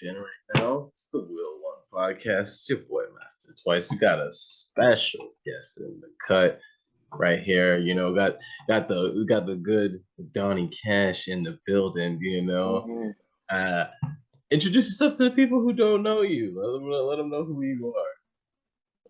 locked in right now. It's the Wheel1 podcast. It's your boy Master Twice. We got a special guest in the cut right here. Got the good Donny Kashh in the building. Mhm. Uh, introduce yourself to the people who don't know you. Let them know who you are.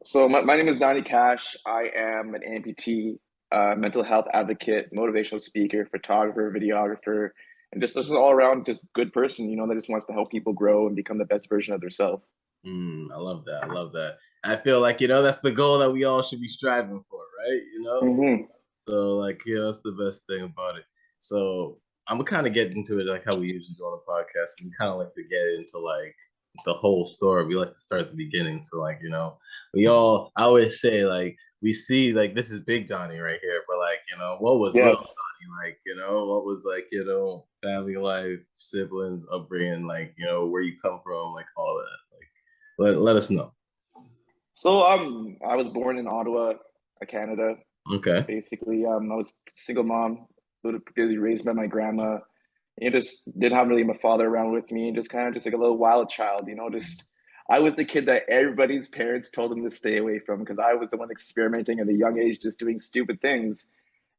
So my name is Donny Kashh. I am an amputee, mental health advocate, motivational speaker, photographer, videographer, and just all around just good person, that just wants to help people grow and become the best version of themselves. I love that. I love that. I feel like that's the goal that we all should be striving for, right? Hmm. So that's the best thing about it. So I'm gonna kind of get into it like how we usually do on the podcast. We kind of like to get into like the whole story. We like to start at the beginning. So I always say like we see like this is Big Donny right here, but what was Little Yes. Donny like? What was family life, siblings, upbringing, where you come from, like all that. Let us know. So I was born in Ottawa, Canada. Okay. Basically, I was a single mom, really raised by my grandma. And just didn't have really my father around with me, and just kind of just like a little wild child, just I was the kid that everybody's parents told them to stay away from because I was the one experimenting at a young age, just doing stupid things.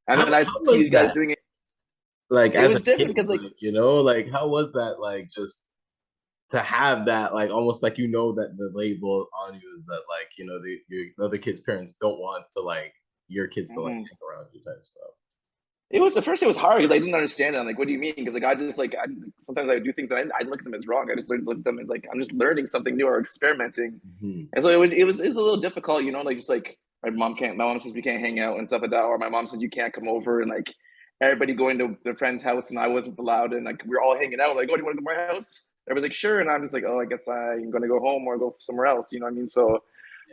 And then I How see was these guys that? doing it. Like It as a was different kid, because like how was that like just to have that like almost like that the label on you is that your other kids' parents don't want to like your kids to like mhm. hang around you type stuff. It was at first it was hard because I didn't understand it. I'm like, what do you mean? Because like I just like I sometimes I would do things that I look at them as wrong. I just look at them as like I'm just learning something new or experimenting. Mm-hmm. And so it was a little difficult, like just like my mom says we can't hang out and stuff like that, or my mom says you can't come over and like everybody going to their friend's house and I wasn't allowed and like we are all hanging out, like, oh, do you want to go to my house? Everybody's like, sure, and I'm just like, oh, I guess I'm gonna go home or go somewhere else, you know what I mean? So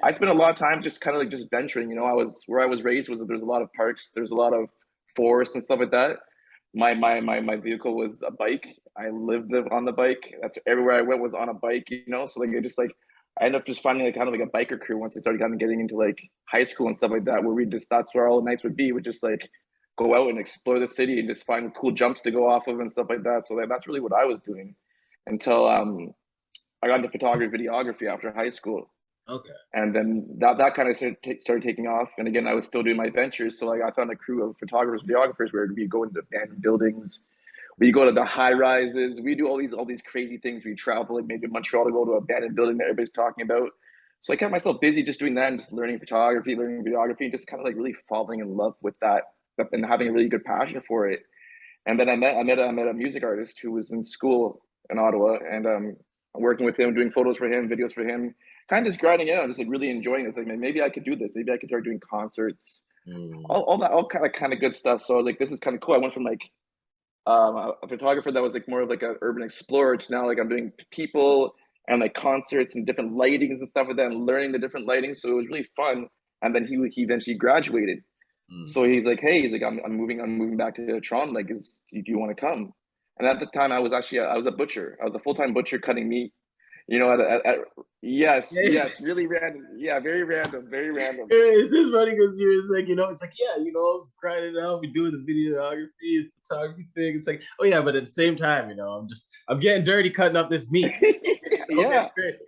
I spent a lot of time just kind of like just venturing, I was raised was that there's a lot of parks, there's a lot of forests and stuff like that. My vehicle was a bike. I lived on the bike. That's everywhere I went was on a bike, so like I ended up just finding like kind of like a biker crew once I started kind of getting into like high school and stuff like that, where that's where all the nights would be. Would just like go out and explore the city and just find cool jumps to go off of and stuff like that. So like, that's really what I was doing until I got into photography, videography after high school. Okay. And then that kind of started taking off. And again, I was still doing my ventures. So like I found a crew of photographers, videographers where we go into abandoned buildings, we go to the high rises, we do all these crazy things. We travel like maybe Montreal to go to an abandoned building that everybody's talking about. So I kept myself busy just doing that and just learning photography, learning videography, just kind of like really falling in love with that and having a really good passion for it. And then I met a music artist who was in school in Ottawa, and working with him, doing photos for him, videos for him, kind of just grinding it out, just like really enjoying it. It's like, man, maybe I could do this. Maybe I could start doing concerts, Mm. all that, all kind of good stuff. So I was like, this is kind of cool. I went from like a photographer that was like more of like an urban explorer to now like I'm doing people and like concerts and different lightings and stuff like that, and learning the different lightings. So it was really fun. And then he eventually graduated. So Mm. he's like, hey, he's like, I'm moving back to Toronto. Like, do you want to come? And at the time, I was a butcher. I was a full time butcher cutting meat. Yes, Yeah. yes, really random. Yeah, very random, very random. It's just funny because you're just like, it's like, yeah, I was grinding out, we doing the videography, photography thing. It's like, oh yeah, but at the same time, I'm getting dirty cutting up this meat. Okay, Yeah, Chris.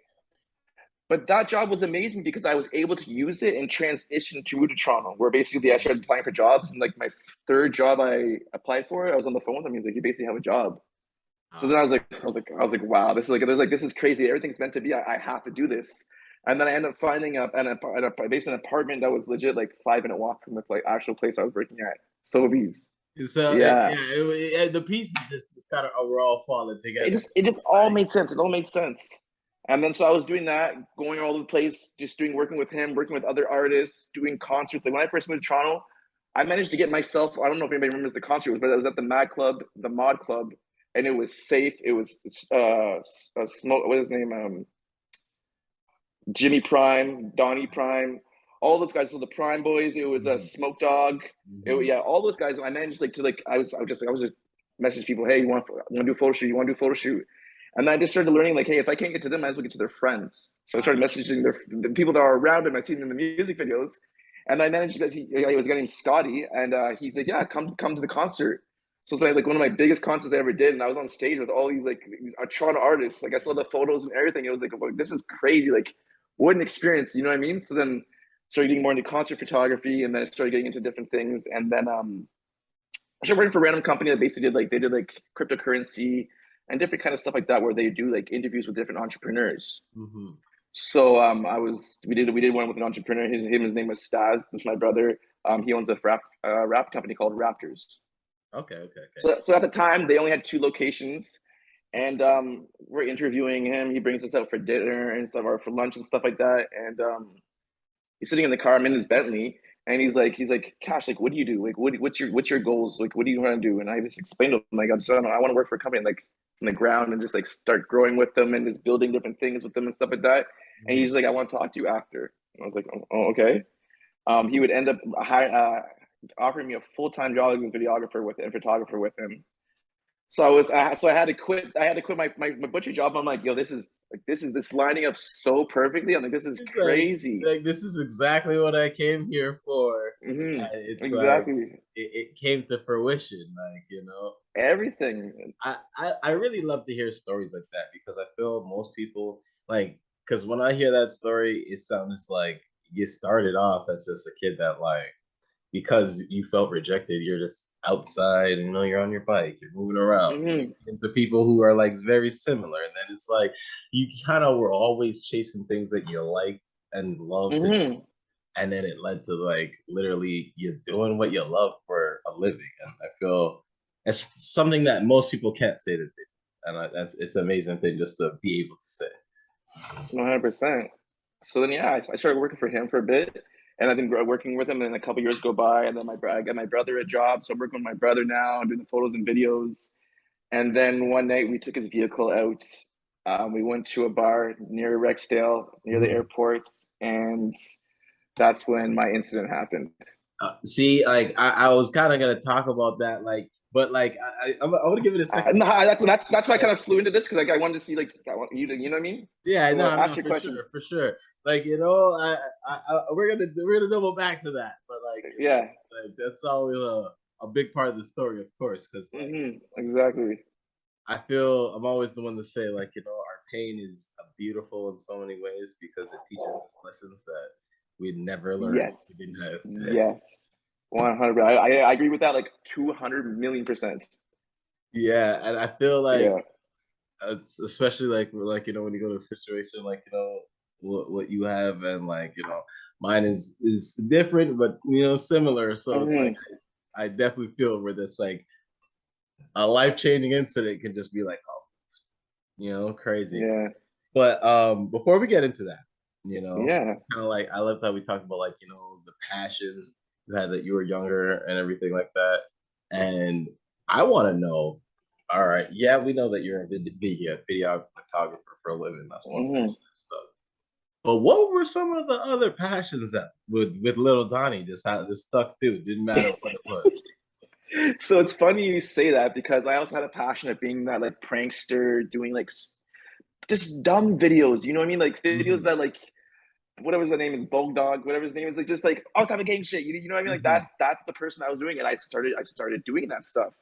but that job was amazing because I was able to use it and transition to move to Toronto, where basically I started applying for jobs. And like my third job I applied for, I was on the phone with him. He's like, you basically have a job. So then wow, this is crazy. Everything's meant to be. I have to do this. And then I ended up finding a basement apartment that was legit like 5 minute walk from the like actual place I was working at. Sobeys. So Yeah. the pieces just kind of overall falling It together. just it just all made sense. It all made sense. And then so I was doing that, going all over the place, just doing working with him, working with other artists, doing concerts. Like when I first moved to Toronto, I managed to get myself. I don't know if anybody remembers the concert, but it was at the Mad Club, the Mod Club, and it was safe. It was smoke. What is his name? Jimmy Prime, Donnie Prime, all those guys. So the Prime Boys. It was a Mhm. Smoke Dog. Mhm. Yeah, all those guys. I managed like to like I was just message people. Hey, you want to do a photo shoot? You want to do a photo shoot? And then I just started learning like, hey, if I can't get to them, I might as well get to their friends. So I started messaging the people that are around them. I see them in the music videos, and I managed to get. He was a guy named Scotty, and he's like, yeah, come to the concert. So it's like one of my biggest concerts I ever did, and I was on stage with all these Toronto artists. Like I saw the photos and everything. It was like, this is crazy. Like, what an experience. You know what I mean? So then started getting more into concert photography, and then I started getting into different things. And then I started working for a random company that basically did like cryptocurrency and different kind of stuff like that, where they do like interviews with different entrepreneurs. Mm-hmm. So we did one with an entrepreneur. His name was Staz. That's my brother. He owns a rap company called Raptors. Okay, okay, okay. So at the time they only had 2 locations, and we're interviewing him. He brings us out for dinner and stuff, or for lunch and stuff like that. And he's sitting in the car. I'm in his Bentley, and he's like, Cash, like, what do you do? Like, what's your goals? Like, what do you want to do? And I just explained to him, like, I want to work for a company like in the ground and just like start growing with them and just building different things with them and stuff like that. And Mm-hmm. he's like, I want to talk to you after. And I was like, oh okay. He would end up offering me a full-time job as a videographer with and photographer with him. So I had to quit. I had to quit my butcher job. I'm like, yo, this lining up so perfectly. I'm like, this is It's crazy. like this is exactly what I came here for. Hmm. And it's like Exactly. it came to fruition, like, you know. Everything. I really love to hear stories like that because I feel most people like because when I hear that story, it sounds like you started off as just a kid that like because you felt rejected, you're just outside, you know, you're on your bike, you're moving around, Hmm. into people who are like very similar. And then it's like you kind of were always chasing things that you liked and loved to, Hmm. and then it led to like literally you doing what you love for a living. And I feel it's something that most people can't say that they do. And that's it's an amazing thing just to be able to say. 100%. So then, yeah, I started working for him for a bit, and I've been working with him. And then a couple years go by, and then I got my brother a job, so I'm working with my brother now, doing the photos and videos. And then one night we took his vehicle out. We went to a bar near Rexdale, near the Mhm. airport, and that's when my incident happened. See, like I was kind of gonna talk about that, like, but like I want to give it a second. No, that's why I kind of flew into this, because like I wanted to see, like, I want you to, you know what I mean? Yeah, So no, ask no, your for sure, questions. for sure. Like, you know, we're gonna double back to that, but like, you know, Yeah. like that's always a big part of the story, of course, because like Exactly. I feel I'm always the one to say like, you know, our pain is beautiful in so many ways because it teaches us lessons that we'd never learned if Yes. we didn't have this. Yes. 100. I agree with that like 200 million%. Yeah, and I feel like Yeah. it's especially like you know when you go to a situation like you know what you have and like you know mine is different but you know similar so it's like Hmm. I definitely feel where this like a life-changing incident can just be like oh you know crazy Yeah. but before we get into that you know Yeah. kind of like I love how we talked about like you know the passions you had that you were younger and everything like that and I want to know all right yeah we know that you're a video photographer for a living that's one thing Hmm. and stuff but what were some of the other passions that with little Donnie just how this stuck through didn't matter what it was. So it's funny you say that, because I also had a passion of being that like prankster, doing like just dumb videos. You know what I mean? Like videos Hmm. that like whatever his name is, Bog Dog, whatever his name is, like just like all type of gang shit. You know what I mean? Like Hmm. that's the person I was doing, and I started doing that stuff.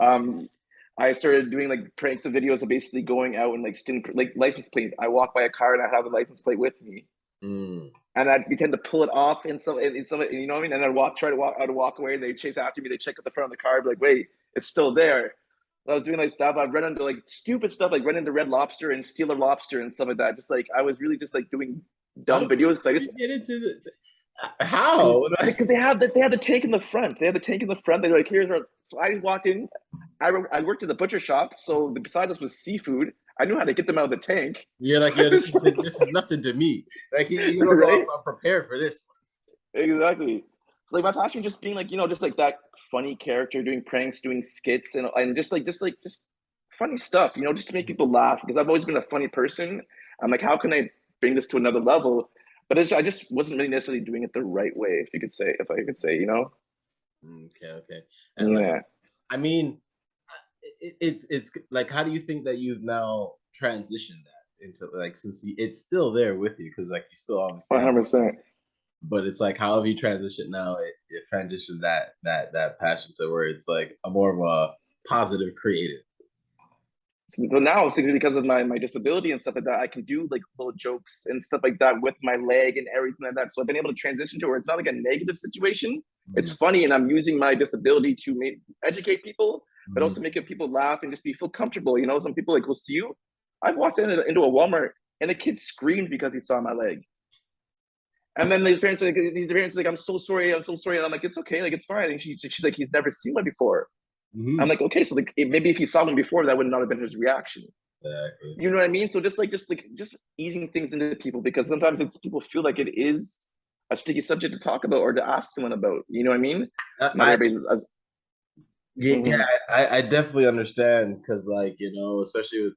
Um, I started doing like pranks and videos of basically going out and like stealing like license plate. I walk by a car and I have a license plate with me, Mm. and I'd pretend to pull it off in some, you know what I mean? And I'd walk away, and they chase after me. They check out the front of the car, be like, wait, it's still there. I was doing like stuff. I've run into like stupid stuff, like run into Red Lobster and steal a lobster and stuff like that. Just like I was really just like doing How dumb videos, because I just did you get into how because they had the tank in the front. They had the tank in the front. They're like, here's our. So I walked in. I worked at the butcher shop, so beside us was seafood. I knew how to get them out of the tank. you're like So I yeah was like, this is nothing to me like you don't know right, I'm prepared for this. exactly. So like my passion just being like, just like that funny character, doing pranks, doing skits, and just funny stuff. Just to make people laugh, because I've always been a funny person. I'm like, how can I bring this to another level? But I just wasn't really necessarily doing it the right way, if I could say. Okay, okay. And like, Yeah. I mean, it's like, how do you think that you've now transitioned that into like since it's still there with you because like you still obviously have 100%. but it's like how have you transitioned now? It transitioned that passion to where it's like a more of a positive creative. So now, simply because of my disability and stuff like that, I can do like little jokes and stuff like that with my leg and everything like that. So I've been able to transition to where it's not like a negative situation. It's Mm-hmm. funny, and I'm using my disability to educate people, but also make people laugh and just feel comfortable. You know, some people like will see you. I've walked into a Walmart and the kid screamed because he saw my leg. And then these parents are like, I'm so sorry, I'm so sorry. And I'm like, it's okay, like it's fine. And she's like, he's never seen one before. I'm Mm-hmm. like, okay, so like maybe if he saw one before, that would not have been his reaction. Exactly. You know what I mean? So just easing things into people, because sometimes it's people feel like it is a sticky subject to talk about or to ask someone about. You know what I mean? Not I everybody's as yeah, mm-hmm, I definitely understand because like especially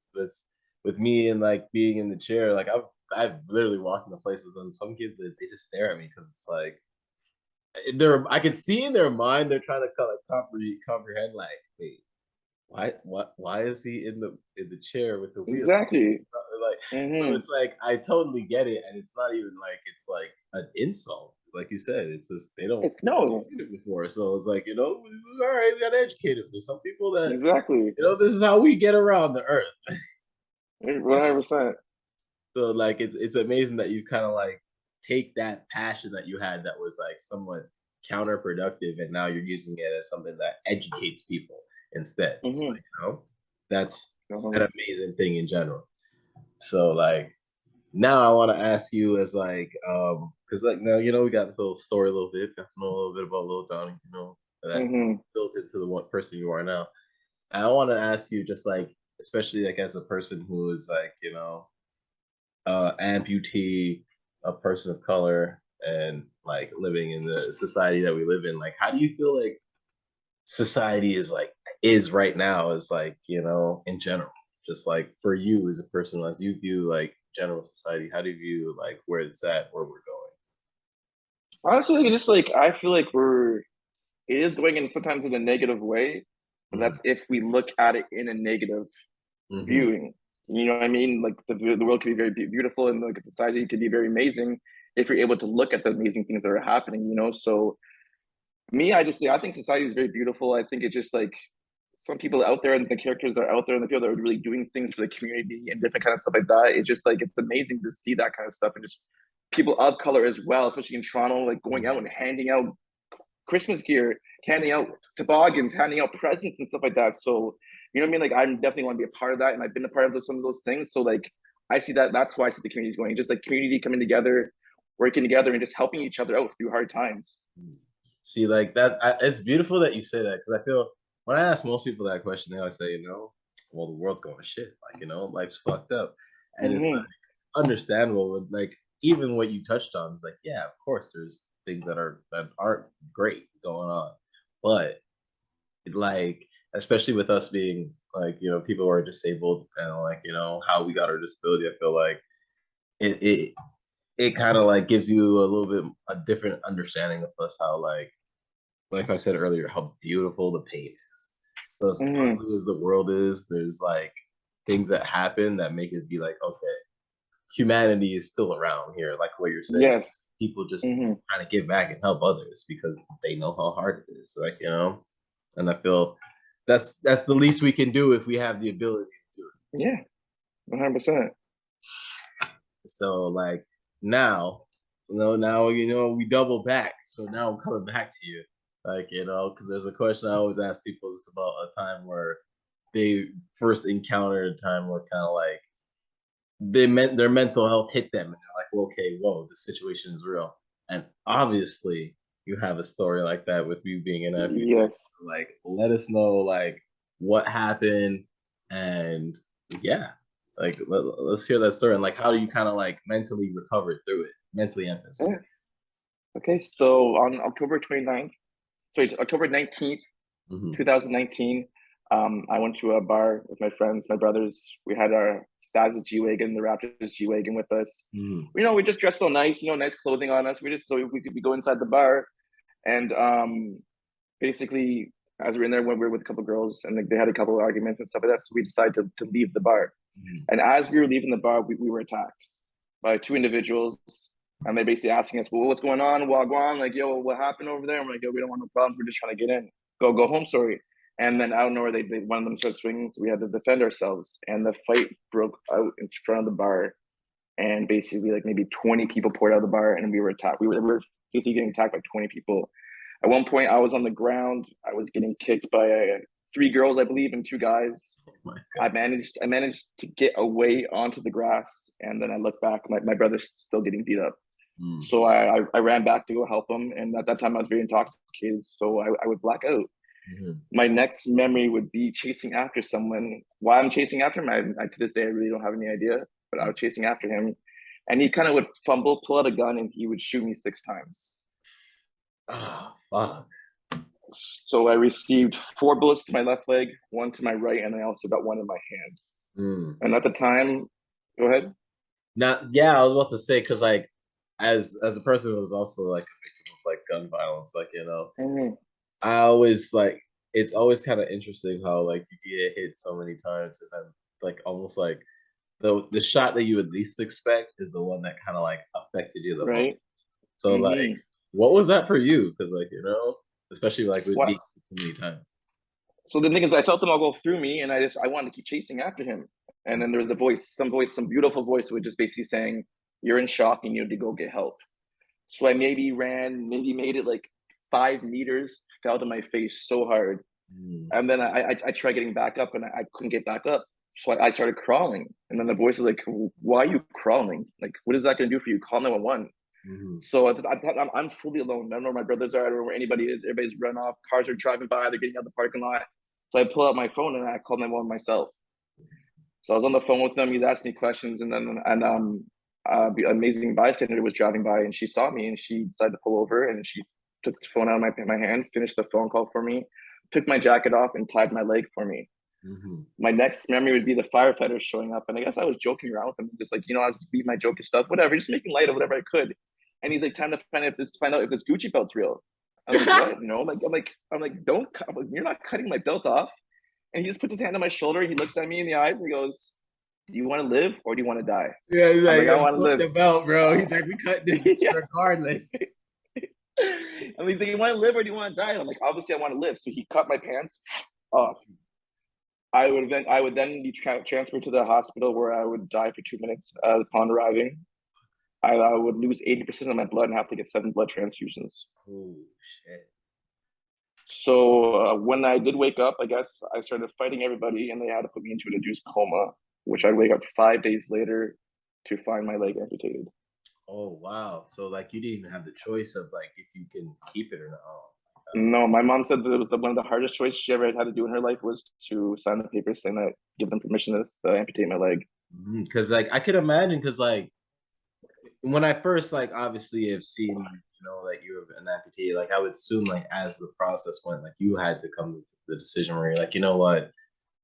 with me and like being in the chair, like I've literally walked into places and some kids they just stare at me because it's like I could see in their mind they're trying to kind of comprehend like wait why is he in the chair with the wheel exactly. like so Mm-hmm. it's like I totally get it and it's not even like it's like an insult like you said it's just they don't It's no, seen it before so it's like all right we gotta educate them there's some people that exactly. this is how we get around the earth 100%. so like it's amazing that you kind of like take that passion that you had that was like somewhat counterproductive and now you're using it as something that educates people instead so Mm-hmm. like, that's Uh-huh. an amazing thing in general so like now I want to ask you as like because like now we got this little story a little bit got to know a little bit about little Donny that Mm-hmm. built into the one person you are now and I want to ask you just like especially like as a person who is like amputee, a person of color, and like living in the society that we live in, like how do you feel like society is right now is like, in general? Just like for you as a person, as you view like general society, how do you view like where it's at, where we're Honestly, like, just like I feel like it is going in sometimes in a negative way, and going? that's if we look at it in a negative Hmm. viewing. You know what I mean? Like the world can be very beautiful, and like society can be very amazing if you're able to look at the amazing things that are happening. You know, so me, I think society is very beautiful. I think it's just like some people out there and the characters that are out there in the field that are really doing things for the community and different kind of stuff like that. It's just like it's amazing to see that kind of stuff and just people of color as well, especially in Toronto, like going out and handing out Christmas gear, handing out toboggans, handing out presents and stuff like that. So, you know what I mean? Like, I definitely want to be a part of that. And I've been a part of some of those things. So, like, I see that. That's why I see the communities going, just like community coming together, working together, and just helping each other out through hard times. See, like that, it's beautiful that you say that because I feel when I ask most people that question, they always say, well, the world's going to shit. Like, life's fucked up, and it's Mm-hmm. understandable. But like, even what you touched on is like, yeah, of course, there's things that aren't great going on, but like, especially with us being like, people who are disabled and like, how we got our disability, I feel like it it kind of like gives you a little bit a different understanding of us how like I said earlier, how beautiful the pain is. So as Mm-hmm. ugly as the world is, there's like things that happen that make it be like, okay, humanity is still around here. Like what you're saying, Yes. people just Mm-hmm. trying to give back and help others because they know how hard it is. Like and I feel that's the least we can do if we have the ability to do Yeah. 100%. it. So like now, now we double back. So now I'm coming back to you, like because there's a question I always ask people is about a time where they first encountered a time where kind of like their mental health hit them and they're like, well, okay, whoa, the situation is real. And obviously you have a story like that with you being an amputee. Yes. Like let us know like what happened and yeah. Like let's hear that story and like how do you kind of like mentally recover through it, mentally and physically. Yeah. Okay. So on October 29th, sorry, October 19th, Hmm. 2019, I went to a bar with my friends, my brothers. We had our Staz's G Wagon, the Raptors G Wagon with us. Hmm. We just dressed so nice, nice clothing on us. We just so we could go inside the bar. And basically, as we were in there, when we were with a couple of girls, and like, they had a couple of arguments and stuff like that, so we decided to leave the bar. Hmm. And as we were leaving the bar, we were attacked by two individuals. And they're basically asking us, well, what's going on? Wagwan, like, yo, what happened over there? I'm like, yo, we don't want no problems. We're just trying to get in. Go home, sorry. And then out of nowhere, one of them started swinging. So we had to defend ourselves. And the fight broke out in front of the bar. And basically, like maybe 20 people poured out of the bar, and we were attacked. We were basically getting attacked by 20 people. At one point, I was on the ground. I was getting kicked by 3 girls, I believe, and 2 guys. Oh I managed to get away onto the grass, and then I look back. My brother's still getting beat up. So I ran back to go help him, and at that time I was very intoxicated, so I would black out. My next memory would be chasing after someone. Why I'm chasing after him, I to this day I really don't have any idea. But I was chasing after him, and he kind of would fumble, pull out a gun, and he would shoot me 6 times. Oh, fuck. So I received 4 bullets to my left leg, 1 to my right, and I also got 1 in my hand. And at the time, go ahead. Now, yeah, I was about to say, because like, as a person who was also like a victim of like gun violence, like, you know, I always like, it's always kind of interesting how like you get hit so many times, and then like almost like the shot that you would least expect is the one that kind of like affected you the most. So like, what was that for you? Because like, you know, especially like with me so many times. So the thing is, I felt them all go through me, and I wanted to keep chasing after him. And then there was a voice, some beautiful voice, would just basically saying, "You're in shock, and you need to go get help." So I maybe made it like 5 meters, fell to my face so hard, and then I tried getting back up, and I couldn't get back up. So I started crawling, and then the voice is like, "Why are you crawling? Like, what is that going to do for you? Call 911." So I'm fully alone. I don't know where my brothers are. I don't know where anybody is. Everybody's run off. Cars are driving by. They're getting out the parking lot. So I pull out my phone and I call 911 myself. So I was on the phone with them. He's asking me questions, and then the amazing bystander was driving by, and she saw me, and she decided to pull over, and she took the phone out of my hand, finished the phone call for me, took my jacket off, and tied my leg for me. My next memory would be the firefighters showing up, and I guess I was joking around with them, just like, you know, I just beat my joke and stuff, whatever, just making light of whatever I could. And he's like, time to find out if this Gucci belt's real. I'm like, what? No, I'm like, don't, you're not cutting my belt off. And he just puts his hand on my shoulder. He looks at me in the eyes and he goes, "Do you want to live or do you want to die?" Yeah, he's like, I want to live. The belt, bro. He's like, we cut this regardless. And he's like, "You want to live or do you want to die?" And I'm like, obviously I want to live. So he cut my pants off. I would then be transferred to the hospital where I would die for 2 minutes upon arriving. I would lose 80% of my blood and have to get 7 blood transfusions. Oh shit! So when I did wake up, I guess I started fighting everybody, and they had to put me into an induced coma, which I'd wake up 5 days later to find my leg amputated. Oh wow! So like, you didn't even have the choice of like if you can keep it or not. No, my mom said that it was one of the hardest choices she ever had to do in her life was to sign the papers saying that give them permission to amputate my leg. Because like I could imagine, because like when I first like obviously have seen, you know, that you have an amputee, like I would assume like as the process went, like you had to come to the decision where you're like, you know what,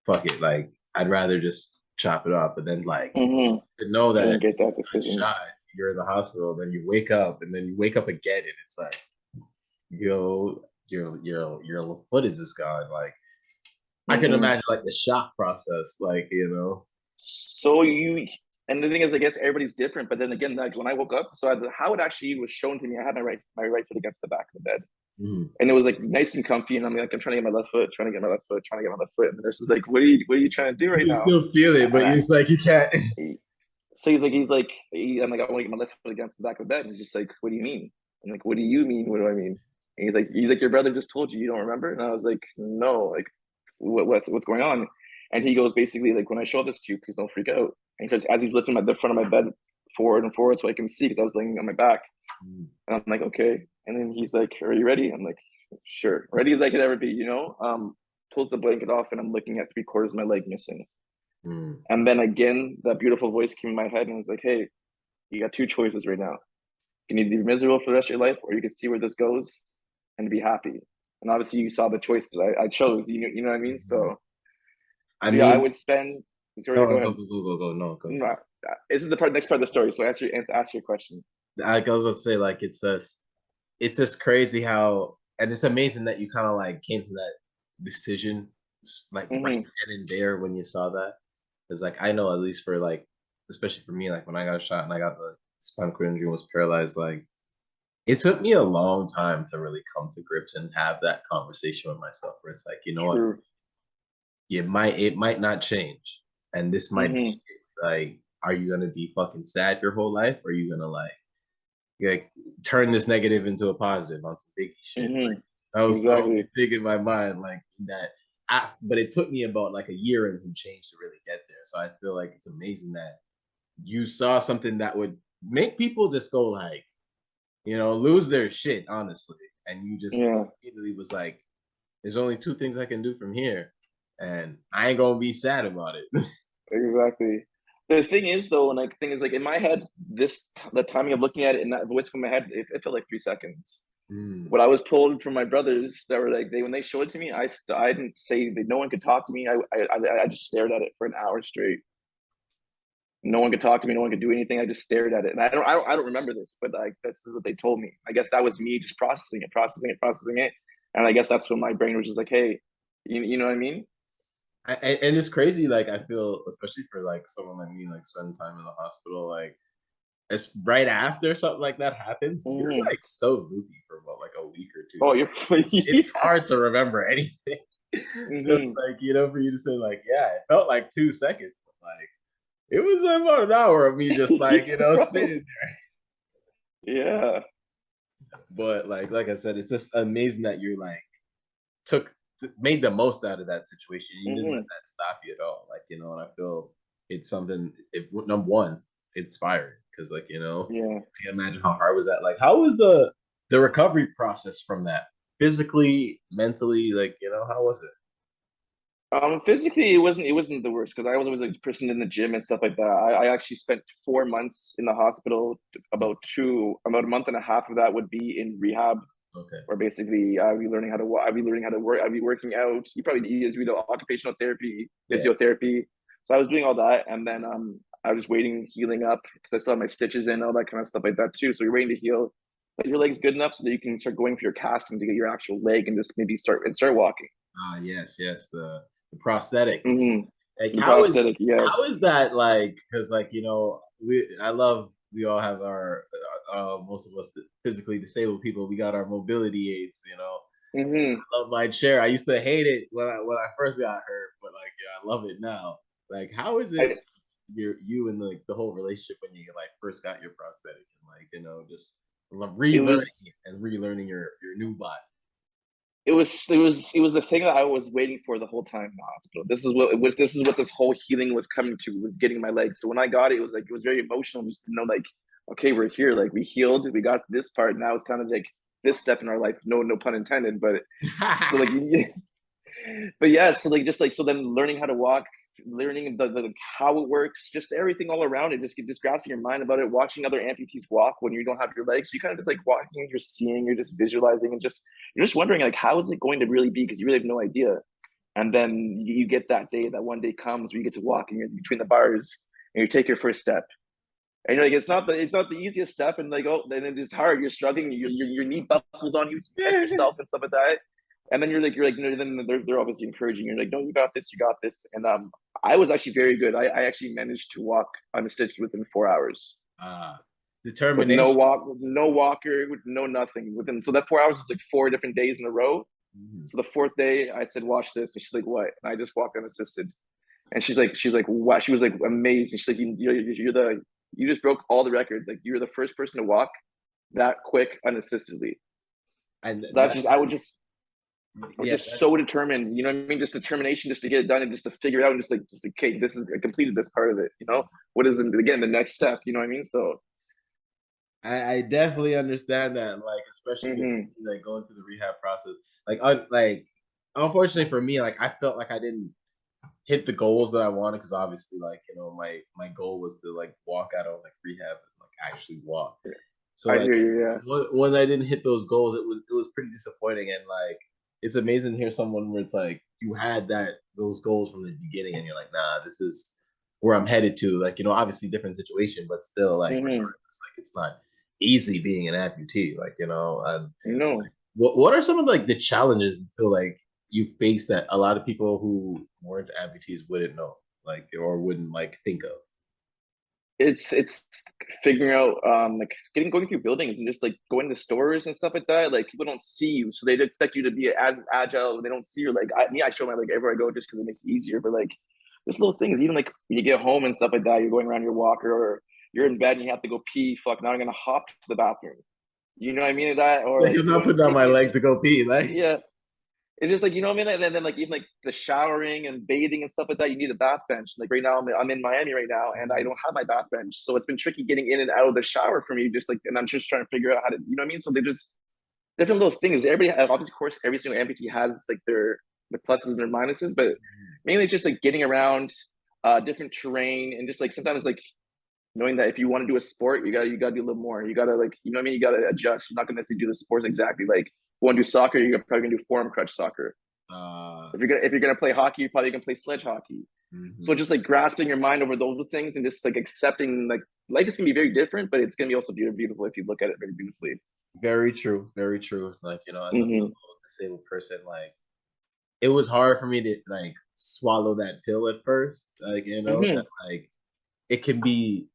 fuck it, like I'd rather just chop it off. But then like to know I that didn't get that decision. shot, you're in the hospital, then you wake up, and then you wake up again, and it's like, yo, your foot is just gone. Like I can imagine like the shock process, like, you know. So and the thing is, I guess everybody's different. But then again, like when I woke up, so how it actually was shown to me, I had my right foot against the back of the bed, and it was like nice and comfy. And I'm like, I'm trying to get my left foot, trying to get my left foot, trying to get my left foot. And the nurse is like, what are you trying to do right You now? still feel it, but it's like you can't. So I'm like, I want to get my left foot against the back of the bed. And he's just like, what do you mean? I'm like, what do you mean? What do I mean? And he's like, your brother just told you don't remember? And I was like, no, like, what's going on? And he goes, basically, like, when I show this to you, please don't freak out. And he says, as he's lifting the front of my bed forward and forward so I can see, because I was laying on my back. And I'm like, okay. And then he's like, are you ready? I'm like, sure. Ready as I could ever be, you know? Pulls the blanket off, and I'm looking at 3/4 of my leg missing. And then again, that beautiful voice came in my head and was like, hey, you got 2 choices right now. You can either be miserable for the rest of your life, or you can see where this goes and be happy. And obviously you saw the choice that I chose, you know what I mean? So yeah, I would spend, go. No, go. No, this is the next part of the story. So answer your question. I was gonna say, like, it's just crazy how, and it's amazing that you kind of like came to that decision, like right then and there when you saw that. Because like I know, at least for like, especially for me, like when I got shot and I got the spinal cord injury, was paralyzed, like it took me a long time to really come to grips and have that conversation with myself where it's like, you know what, True. it might not change. And this might be Mm-hmm. it. Like, are you gonna be fucking sad your whole life? Or are you gonna like turn this negative into a positive on some biggie shit? Like Mm-hmm. that was the only Exactly. thing in my mind, like that. But it took me about like a year and some change to really get there. So I feel like it's amazing that you saw something that would make people just go like, lose their shit, honestly. And you just Yeah. immediately was like, there's only two things I can do from here. And I ain't gonna be sad about it. Exactly. The thing is, though, and like, the thing is, like in my head, the timing of looking at it and that voice from my head, it felt like 3 seconds. Mm. What I was told from my brothers that were like when they showed it to me, I didn't say that no one could talk to me. I just stared at it for an hour straight. No one could talk to me. No one could do anything. I just stared at it, and I don't remember this, but like that's what they told me. I guess that was me just processing it, and I guess that's when my brain was just like, hey, you know what I mean? And it's crazy. Like I feel, especially for like someone like me, like spending time in the hospital, like it's right after something like that happens, you're Mm-hmm. like so loopy for about like a week or two. Oh, Like you're it's yeah. hard to remember anything. So it's Mm-hmm. like, for you to say like, yeah, it felt like 2 seconds, but like it was about an hour of me just like, Bro. sitting. Yeah. But like I said, it's just amazing that you're like took made the most out of that situation. You didn't let Mm-hmm. that stop you at all. Like, and I feel it's something, if number one, inspiring. Because like, Yeah. I can imagine how hard was that. Like, how was the recovery process from that? Physically, mentally, like, how was it? Physically, it wasn't the worst because I was always like a person in the gym and stuff like that. I actually spent 4 months in the hospital. About a month and a half of that would be in rehab, Okay. where basically I'd be learning how to I'd be learning how to work. I'd be working out. You probably use do the occupational therapy, Yeah. physiotherapy. So I was doing all that, and then I was waiting, healing up because I still had my stitches in, all that kind of stuff like that too. So you're waiting to heal, but your leg's good enough so that you can start going for your casting to get your actual leg and just maybe start walking. Ah, yes, yes, the prosthetic. Mm-hmm. Like The how is prosthetic, yes. how is that like? Because like we all have our most of us physically disabled people. We got our mobility aids. Mm-hmm. I love my chair. I used to hate it when I first got hurt, but like yeah, I love it now. Like how is it I, you and like the whole relationship when you like first got your prosthetic and like just it relearning was it and relearning your new body. it was the thing that I was waiting for the whole time in the hospital. This is what this whole healing was coming to, was getting my legs. So when I got it, it was very emotional just to know like, okay, we're here, like we healed, we got this part. Now it's kind of like this step in our life. No pun intended, but so like but yeah, so like just like so then learning how to walk, learning the how it works, just everything all around it, just grasping your mind about it, watching other amputees walk when you don't have your legs. So you kind of just like walking, you're seeing, you're just visualizing, and you're just wondering like how is it going to really be, because you really have no idea. And then you get that day, that one day comes where you get to walk and you're between the bars and you take your first step. And you're like, it's not the easiest step, and like, oh, then it's hard. You're struggling. Your knee buckles on you. You catch yourself and stuff like that. And then you're like, then they're obviously encouraging. You're like, no, you got this, you got this. And I was actually very good. I actually managed to walk unstitched within 4 hours, uh with no determination. walk, with no walker, with no nothing. Within So that 4 hours was like 4 different days in a row. Mhm. So the fourth day, I said, watch this, and she's like, what? And I just walked unassisted. And she's like, what? She was like, amazing. She's like, you just broke all the records. Like you're the first person to walk that quick unassistedly. And So that's just I was yeah, just so that's determined. You know what I mean? Just determination, just to get it done and just to figure it out, and just like, okay, I completed this part of it. What is the next step? You know what I mean? So. I definitely understand that, like especially with Mm-hmm. like going through the rehab process. Like unfortunately for me, like I felt like I didn't hit the goals that I wanted because obviously, like my goal was to like walk out of like rehab and like actually walk. So I like hear you. Yeah. when I didn't hit those goals, it was pretty disappointing. And like it's amazing to hear someone where it's like you had those goals from the beginning, and you're like, nah, this is where I'm headed to. Like obviously different situation, but still like Mm-hmm. regardless, like it's not easy being an amputee. Like No. what are some of like the challenges you feel like you face that a lot of people who weren't amputees wouldn't know, like or wouldn't like think of? it's figuring out like going through buildings and just like going to stores and stuff like that. Like people don't see you, so they expect you to be as agile. They don't see you. Like I show my leg everywhere I go just because it makes it easier. But like this little things, even like when you get home and stuff like that, you're going around your walker or you're in bed and you have to go pee. Fuck, now I'm gonna hop to the bathroom. You know what I mean? That or Like like I'm not going putting down my taking a leg to go pee. Like yeah. It's just like you know what I mean, and then like even like the showering and bathing and stuff like that. You need a bath bench. Like right now, I'm in Miami right now, and I don't have my bath bench, so it's been tricky getting in and out of the shower for me. Just like, and I'm just trying to figure out how to, you know what I mean. So they just different little things. Everybody, obviously, of course, every single amputee has like their pluses and their minuses, but mainly just like getting around different terrain and just like sometimes like knowing that if you want to do a sport, you gotta do a little more. You gotta like you know what I mean. You gotta adjust. You're not gonna necessarily do the sports exactly like. If you want to do soccer, you're probably gonna do forearm crutch soccer. uh If you're gonna play hockey, you're probably gonna play sledge hockey. So mhm. just like grasping your mind over those things and just like accepting like life is gonna be very different, but it's gonna be also beautiful if you look at it very beautifully. Very true, very true. Like, as a Mm-hmm. fellow disabled person, like it was hard for me to like swallow that pill at first. Like, that Mm-hmm. like it can be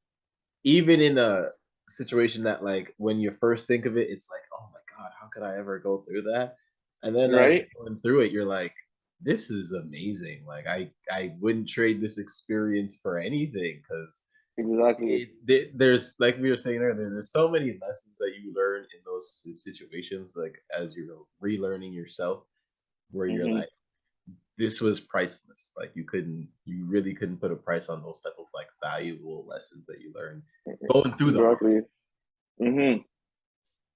even in a situation that like when you first think of it, it's like, oh my God, how could I ever go through that? And then as Right? you're going through it, you're like, this is amazing. Like I wouldn't trade this experience for anything because Exactly. there's like we were saying earlier, there's so many lessons that you learn in those situations, like as you're relearning yourself, where you're Mm-hmm. like, this was priceless. Like you really couldn't put a price on those type of like valuable lessons that you learn going through the hard. Exactly. Mm-hmm.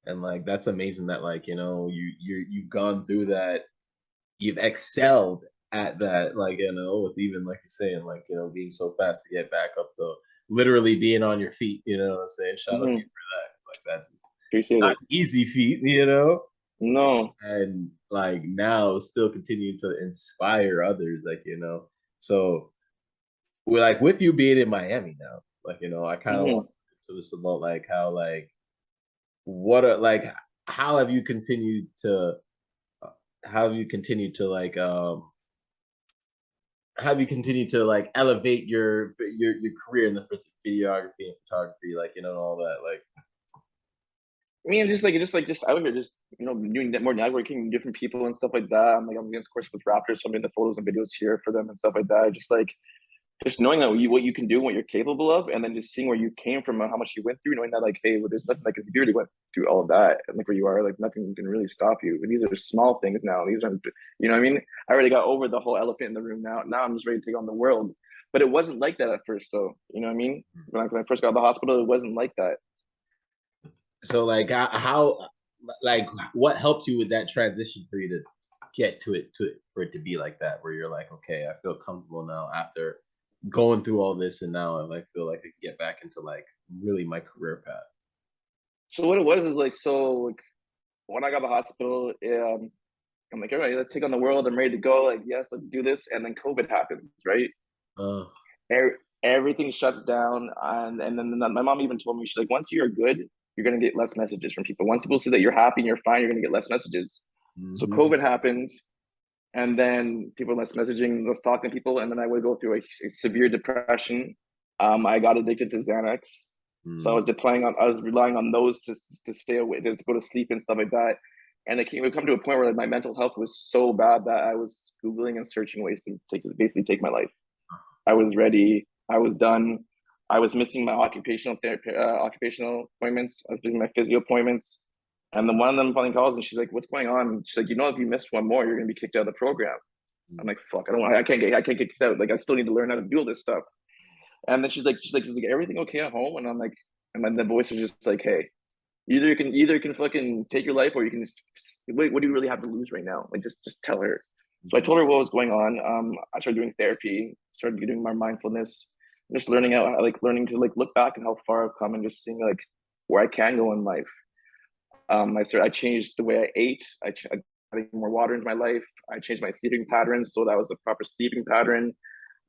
And like that's amazing that like you've gone through that, you've excelled at that, like with even like you're saying, like being so fast to get back up to literally being on your feet. You know what I'm saying? Shout out to you Mm-hmm. for that. Like that's Appreciate not it. an easy feat. No. And like now still continuing to inspire others, so we're like with you being in Miami now, like I kind of want Mm-hmm. to this about like how like what are like how have you continued to uh, how have you continued to like how have you continued to like elevate your career in the videography and photography, like all that, like I mean, just out here, just doing more networking, with different people and stuff like that. I'm against course with Raptors, so I'm doing the photos and videos here for them and stuff like that. Just knowing that what you can do, what you're capable of, and then just seeing where you came from and how much you went through, knowing that like, hey, well, there's nothing like if you really went through all of that and like where you are, like nothing can really stop you. And these are small things now. These aren't, you know what I mean? I already got over the whole elephant in the room now. Now I'm just ready to take on the world. But it wasn't like that at first, though. You know what I mean? When I first got out of the hospital, it wasn't like that. so like how like what helped you with that transition for you to get to it for it to be like that, where you're like, okay, I feel comfortable now after going through all this, and now I like feel like I can get back into like really my career path. So what it was is like so like when I got out of the hospital, I'm like, all right, let's take on the world. I'm ready to go. Like, yes, let's do this. And then COVID happens, right? uh Everything shuts down, and then my mom even told me she's like, once you're good, you're gonna get less messages from people. Once people see that you're happy and you're fine, you're gonna get less messages. So mhm, COVID happened, and then people less messaging, less talking to people, and then I would go through a severe depression. I got addicted to Xanax, so mm, I was relying on those to stay away, to go to sleep and stuff like that. And it would come to a point where like, my mental health was so bad that I was googling and searching ways to basically take my life. I was ready. I was done. I was missing my occupational therapy, occupational appointments. I was missing my physio appointments. And then one of them finally calls and she's like, "What's going on?" She's like, "If you miss one more, you're gonna be kicked out of the program." I'm mm. like, "Fuck! I can't get kicked out. Like, I still need to learn how to do all this stuff." And then she's like, "Everything okay at home?" And I'm like, and then the voice is just like, "Hey, either you can fucking take your life or you can just wait. What do you really have to lose right now? Like, just tell her." So I Mhm. told her what was going on. I started doing therapy, started doing my mindfulness, just learning out, like learning to like look back and how far I've come, and just seeing like where I can go in life. I changed the way I ate. I added more water into my life. I changed my sleeping patterns so that was a proper sleeping pattern.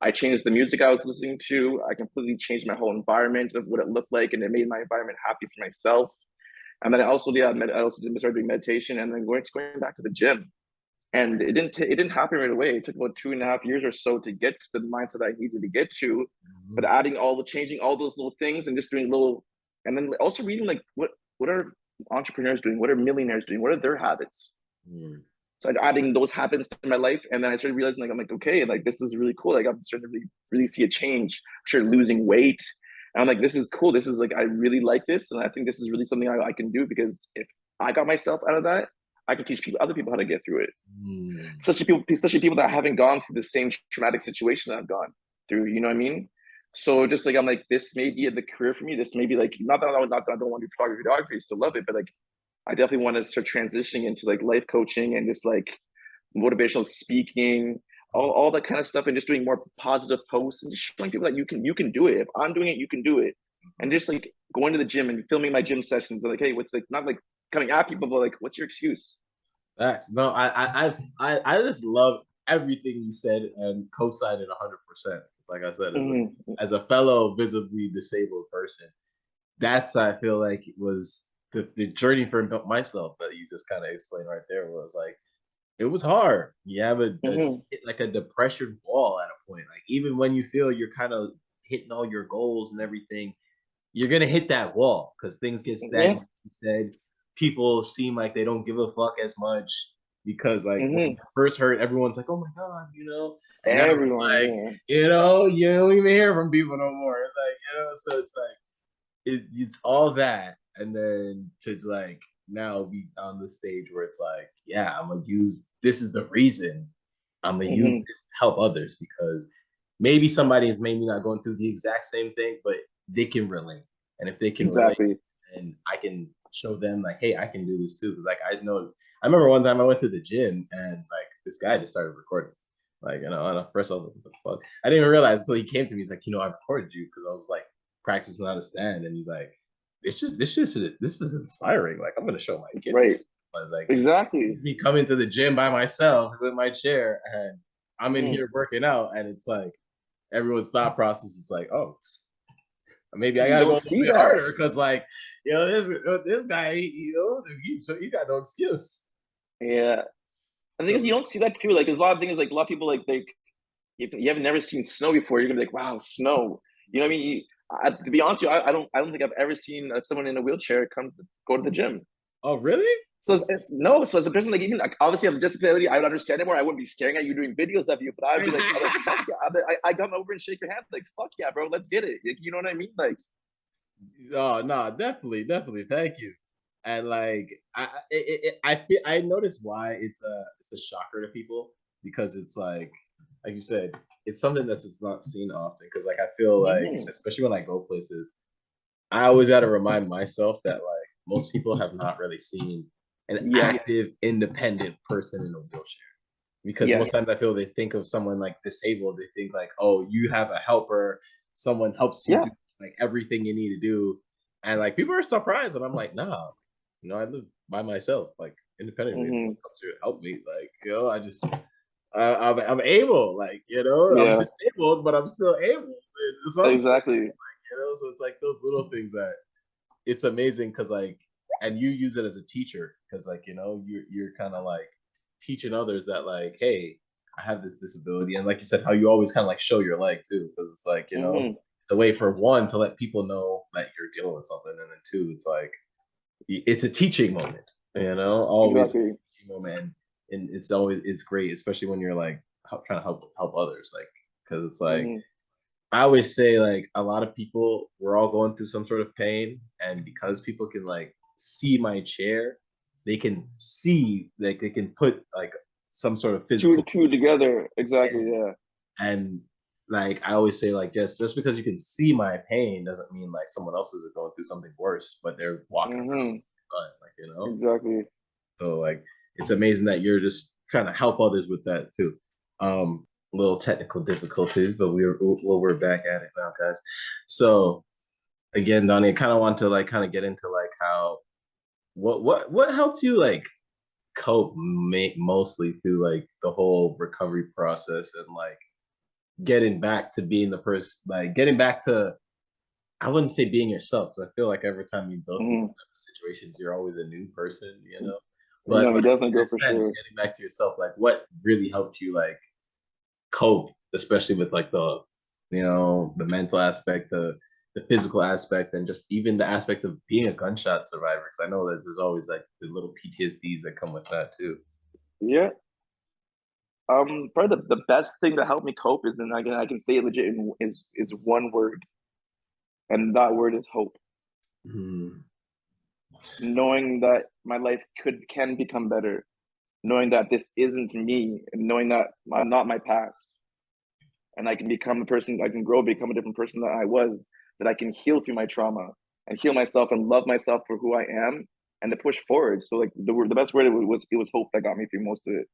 I changed the music I was listening to. I completely changed my whole environment of what it looked like, and it made my environment happy for myself. And then I also, yeah, I also started doing meditation, and then going back to the gym. And it didn't happen right away. It took about 2.5 years or so to get to the mindset I needed to get to. But Mhm. adding all the changing all those little things and just doing little, and then also reading like what are entrepreneurs doing? What are millionaires doing? What are their habits? Mm. So I'm adding those habits to my life, and then I started realizing like I'm like, okay, like this is really cool. Like I'm starting to really see a change. I started losing weight. And I'm like, this is cool. This is like I really like this, and I think this is really something I can do because if I got myself out of that, I can teach other people how to get through it. Mm. Especially people that haven't gone through the same traumatic situation that I've gone through. You know what I mean? So just like I'm like, this may be the career for me. This may be like not that I don't want to do photography, videography, still love it, but like I definitely want to start transitioning into like life coaching and just like motivational speaking, all that kind of stuff, and just doing more positive posts and just showing people that you can do it. If I'm doing it, you can do it. And Mhm. just like going to the gym and filming my gym sessions, and like, hey, what's like not like coming at people, but like, what's your excuse? Facts. No, I just love everything you said and co-signed it 100%. Like I said, Mm-hmm. as a fellow visibly disabled person, that's I feel like it was the journey for myself that you just kind of explained right there was like it was hard. You have Mm-hmm. like a depression wall at a point. Like even when you feel you're kind of hitting all your goals and everything, you're gonna hit that wall because things get Yeah. stagnant. You said people seem like they don't give a fuck as much because like when Mm-hmm. it first hurt, everyone's like, "Oh my god," and now it's Everyone, like, yeah. you don't even hear from people no more. It's like so it's like it's all that, and then to like now be on the stage where it's like, yeah, I'm gonna use this is the reason I'm gonna use Mm-hmm. this to help others because maybe somebody is maybe not going through the exact same thing, but they can relate, and if they can relate, Exactly. and I can show them like, hey, I can do this too. Because like I know, I remember one time I went to the gym and like this guy just started recording. Like, and first I was like, what the fuck? I didn't even realize until he came to me. He's like, I recorded you because I was like practicing how to stand. And he's like, this is inspiring. Like, I'm gonna show my kids. Right. But like Exactly. me coming to the gym by myself with my chair and I'm in Mm-hmm. here working out and it's like everyone's thought process is like, oh, maybe I Because you gotta go don't a little see bit that. harder because like, this guy, he got no excuse. Yeah. I think is So you don't see that too. Like there's a lot of things like a lot of people like if you have never seen snow before, you're gonna be like, wow, snow. You know what I mean? To be honest with you, I don't think I've ever seen someone in a wheelchair go to the gym. oh really? So it's no. So as a person, like even like obviously as a disability, I would understand it more. I wouldn't be staring at you doing videos of you, but I'd be like, fuck yeah. I come over and shake your hand, like fuck yeah, bro, let's get it. Like, you know what I mean? Like, Oh no, definitely. Thank you. And like I noticed why it's a shocker to people because it's like you said, it's something that's it's not seen often. Because like I feel like, mhm. especially when I go places, I always got to remind myself that like most people have not really seen an Yes, active, independent person in a wheelchair. Because most times yes, I feel they think of someone like disabled, they think like, oh, you have a helper, someone helps you yeah. do like everything you need to do, and like people are surprised, and I'm like, nah, I live by myself, like independently. No one Hmm. comes to help me, like I just I'm able, like I'm Yeah, disabled, but I'm still able in some space, exactly. so it's like those little things that it's amazing because like and you use it as a teacher because like you're kind of like teaching others that like hey I have this disability and like you said how you always kind of like show your leg too because it's like Hmm. it's a way for one to let people know that you're dealing with something and then two it's like it's a teaching moment always a Exactly. teaching moment and it's great especially when you're like trying to help others like because it's like Hmm. I always say like a lot of people we're all going through some sort of pain, and because people can like see my chair, they can see like they can put like some sort of physical Two together. Exactly. and, Yeah. and like I always say like just because you can see my pain doesn't mean like someone else is going through something worse, but they're walking around Hmm. fine, like Exactly. so like it's amazing that you're just trying to help others with that too. Little technical difficulties, but we're back at it now, guys. So again, Donnie, I kind of want to like kind of get into like how what helped you like cope mostly through like the whole recovery process and like getting back to being the person like getting back to I wouldn't say being yourself because I feel like every time you go through Hmm. situations you're always a new person. But No, you like, definitely in go a for sense, sure. getting back to yourself, like what really helped you like cope, especially with like the, the mental aspect, the physical aspect, and just even the aspect of being a gunshot survivor. Because I know that there's always like the little PTSDs that come with that too. Yeah. Probably the best thing that helped me cope is, and I can say it legit is one word, and that word is hope. Hmm. Knowing that my life can become better, knowing that this isn't me, and knowing that I'm not my past, and I can become a person, I can grow, become a different person that I was, that I can heal through my trauma and heal myself and love myself for who I am, and to push forward. So like the best word it was hope that got me through most of it.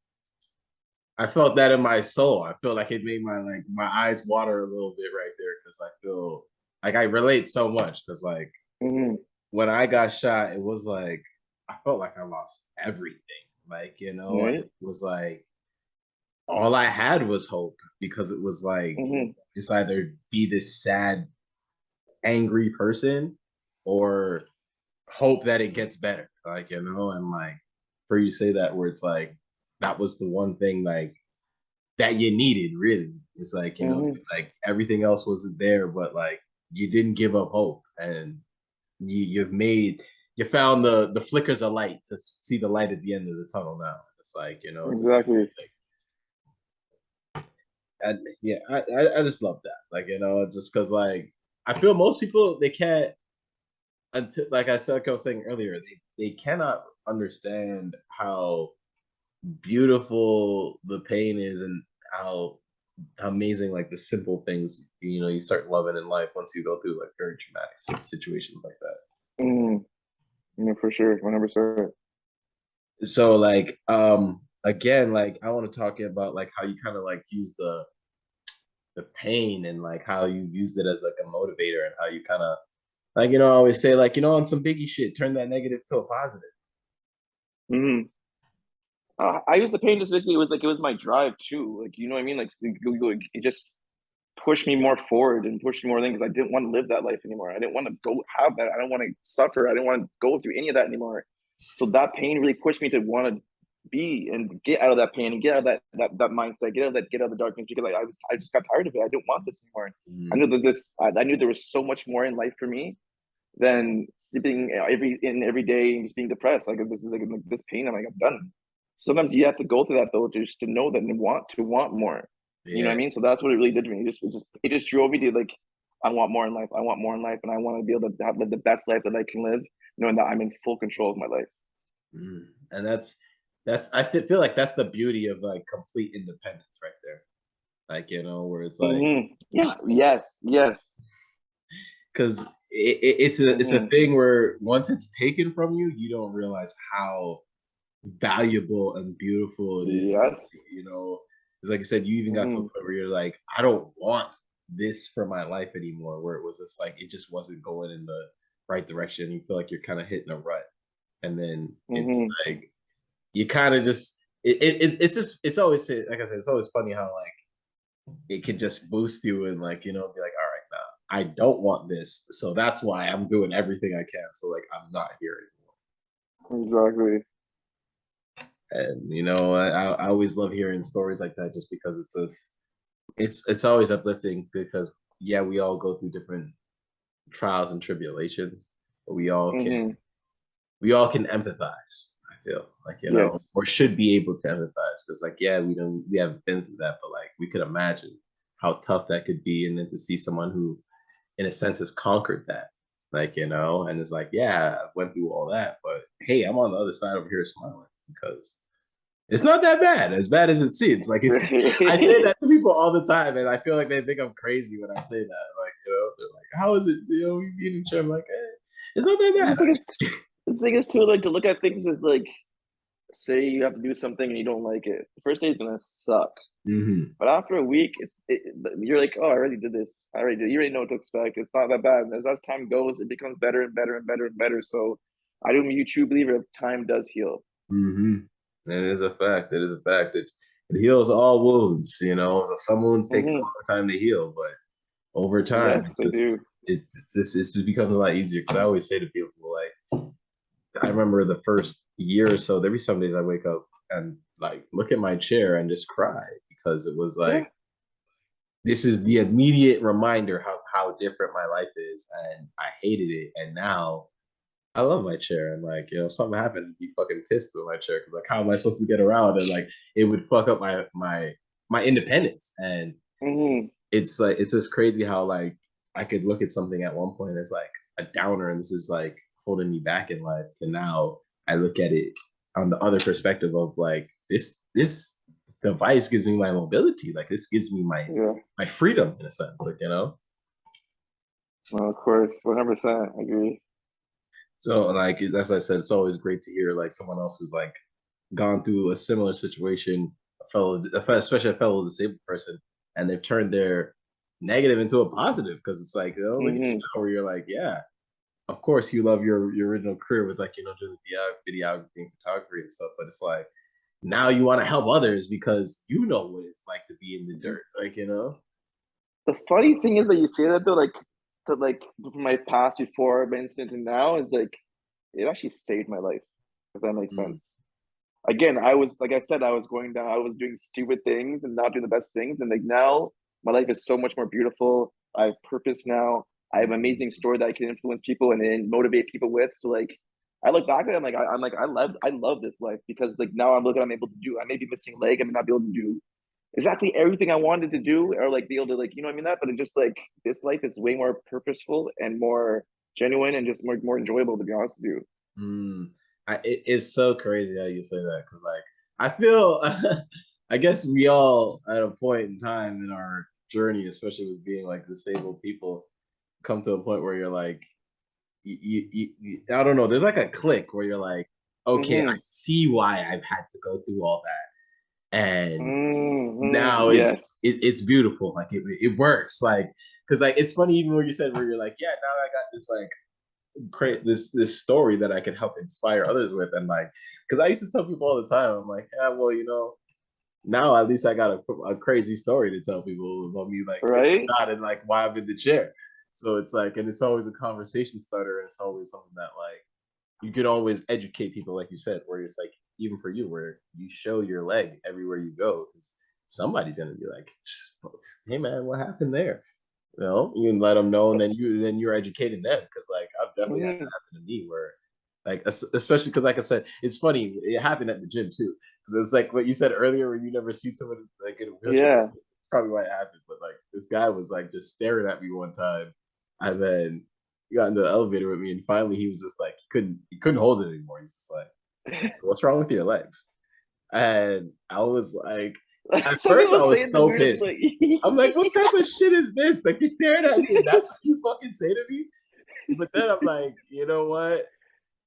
I felt that in my soul. I feel like it made my eyes water a little bit right there because I feel like I relate so much because like Mm-hmm. when I got shot, it was like I felt like I lost everything. Like, and Right. it was like all I had was hope because it was like Mm-hmm. it's either be this sad, angry person or hope that it gets better. Like, and like for you to say that where it's like that was the one thing like that you needed really. It's like, Mm-hmm. like everything else wasn't there, but like you didn't give up hope and you found the flickers of light to see the light at the end of the tunnel now. It's like, it's a beautiful Exactly. thing. And yeah, I just love that. Like, just because like I feel most people they can't until like I was saying earlier, they cannot understand how beautiful the pain is and how amazing like the simple things you start loving in life once you go through like very traumatic situations like that. Mm-hmm. Yeah, for sure, 100%. So like again, like I want to talk about like how you kind of like use the pain and like how you used it as like a motivator and how you kind of like I always say like on some biggie shit, turn that negative to a positive. Mm-hmm. I used the pain just basically it was my drive too. Like you know what I mean? Like it just pushed me more forward and pushed me more things because I didn't want to live that life anymore. I didn't want to go have that. I don't want to suffer. I didn't want to go through any of that anymore. So that pain really pushed me to want to be and get out of that pain and get out of that mindset, get out of the darkness because I just got tired of it. I didn't want this anymore. I Mm, knew that I knew there was so much more in life for me than sleeping every day and just being depressed. Like this is like this pain. I'm like I'm done. Sometimes you have to go through that though, just to know that and want more. You know what yeah. I mean? So that's what it really did to me. It just drove me to like, I want more in life. I want more in life, and I want to be able to live the best life that I can live, knowing that I'm in full control of my life. And that's feel like that's the beauty of like complete independence right there. Like where it's like Yeah. Yes. Yes. because it's a Mm-hmm. thing where once it's taken from you, you don't realize how valuable and beautiful it is. Yes. It's like you said, you even got to a Mm-hmm. point where you're like, I don't want this for my life anymore. Where it was just like it just wasn't going in the right direction. You feel like you're kind of hitting a rut, and then it's Mm-hmm. like you kind of just it's just it's always like I said, it's always funny how like it could just boost you and like be like, all right, now I don't want this, so that's why I'm doing everything I can. So like I'm not here Exactly. anymore. And I always love hearing stories like that just because it's always uplifting because yeah, we all go through different trials and tribulations, but Mm-hmm. we all can empathize. I feel like Yes. or should be able to empathize because like yeah, we haven't been through that, but like we could imagine how tough that could be, and then to see someone who, in a sense, has conquered that, like and it's like yeah, I went through all that, but hey, I'm on the other side over here smiling because it's not that bad, as bad as it seems. Like it's, I say that to people all the time, and I feel like they think I'm crazy when I say that. Like they're like, "How is it? You being in church?" I'm like, it's not that the bad. thing is, the thing is too, like to look at things as like, say you have to do something and you don't like it. The first day is gonna suck. Mm-hmm. But after a week, you're like, oh, I already did this. I already did. You already know what to expect. It's not that bad. And as time goes, it becomes better and better and better and better. So I do be a true believer of time does heal. Mm-hmm. It is a fact. It is a fact. It heals all wounds. So some wounds take a Mm-hmm. long time to heal, but over time, Yes, they do. it's just becomes a lot easier. Because I always say to people like, I remember the first year or so, there'd be some days I wake up and like look at my chair and just cry because it was Yeah. like this is the immediate reminder how different my life is, and I hated it, and now I love my chair, and like if something happened, I'd be fucking pissed with my chair because like how am I supposed to get around, and like it would fuck up my independence, and Hmm. it's like it's just crazy how like I could look at something at one point as like a downer, and this is like holding me back in life, to now I look at it on the other perspective of like this device gives me my mobility, like this gives me Yeah. my freedom in a sense, like No, of course, 100%. I agree. so like as I said, it's always great to hear like someone else who's like gone through a similar situation, especially a fellow disabled person, and they've turned their negative into a positive, because it's like look at you Hmm. now where you're like, yeah, of course you love your original career with like doing the videography and photography and stuff, but it's like now you want to help others because you know what it's like to be in the dirt, like. The funny thing is that you say that though, like that, like from my past before my incident and now is like it actually saved my life. If that makes sense. Mm. Again, I was like I said, I was going down, I was doing stupid things and not doing the best things, and like now my life is so much more beautiful. I have purpose now. I have an Mm. amazing story that I can influence people and motivate people with. So like I look back at it, I'm like I love this life because like now I'm looking I'm able to do. I may be missing a leg, I may not be able to do exactly everything I wanted to do or like be able to like you know what I mean that, but it just like this life is way more purposeful and more genuine and just more enjoyable to be honest with you. Mm. It's so crazy how you say that, because like I feel I guess we all at a point in time in our journey, especially with being like disabled people, come to a point where you're like I don't know, there's like a click where you're like, okay, I Mm-hmm. see why I've had to go through all that, and Mm-hmm. now Yes. it's beautiful, like it works, like because like it's funny even when you said where you're like, yeah, now I got this like create this story that I can help inspire others with, and like because I used to tell people all the time, I'm like, yeah, well, now at least I got a crazy story to tell people about me like getting Right? shot and like why I'm in the chair. So it's like, and it's always a conversation starter, and it's always something that like you can always educate people, like you said, where it's like even for you, where you show your leg everywhere you go, because somebody's gonna be like, hey man, what happened there? You can let them know, and then you're educating them, because like I've definitely had Mm-hmm. that happen to me where like especially because like I said, it's funny, it happened at the gym too, because it's like what you said earlier where you never see someone like in a wheelchair. Yeah. Probably why it happened, but like this guy was like just staring at me one time, and then he got into the elevator with me, and finally he was just like he couldn't hold it anymore. He's just like, what's wrong with your legs? And I was like, at Some first I people say was it the so weirdest pissed. like I'm like, what type of shit is this? Like, you're staring at me, and that's what you fucking say to me? But then I'm like, you know what?